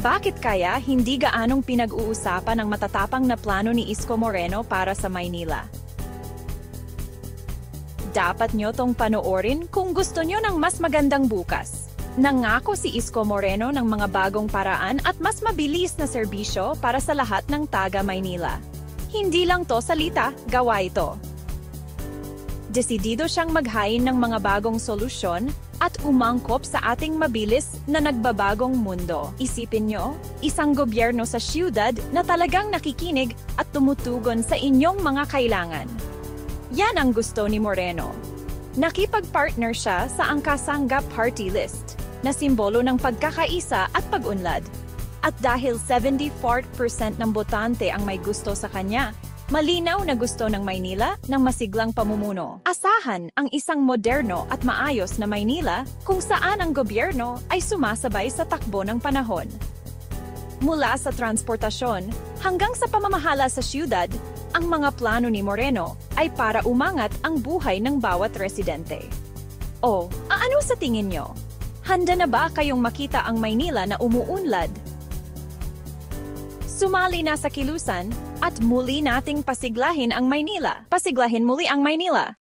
Bakit kaya hindi gaanong pinag-uusapan ang matatapang na plano ni Isko Moreno para sa Maynila? Dapat nyo tong panoorin kung gusto nyo ng mas magandang bukas. Nangako si Isko Moreno ng mga bagong paraan at mas mabilis na serbisyo para sa lahat ng taga Maynila. Hindi lang to salita, gawa ito. Desidido siyang maghain ng mga bagong solusyon at umangkop sa ating mabilis na nagbabagong mundo. Isipin nyo, isang gobyerno sa siyudad na talagang nakikinig at tumutugon sa inyong mga kailangan. Yan ang gusto ni Moreno. Nakipag-partner siya sa Angkasangga Party List, na simbolo ng pagkakaisa at pag-unlad. At dahil 74% ng botante ang may gusto sa kanya, malinaw na gusto ng Maynila ng masiglang pamumuno. Asahan ang isang moderno at maayos na Maynila kung saan ang gobyerno ay sumasabay sa takbo ng panahon. Mula sa transportasyon hanggang sa pamamahala sa siyudad, ang mga plano ni Moreno ay para umangat ang buhay ng bawat residente. O, ano sa tingin nyo? Handa na ba kayong makita ang Maynila na umuunlad? Sumali na sa kilusan at muli nating pasiglahin ang Maynila. Pasiglahin muli ang Maynila.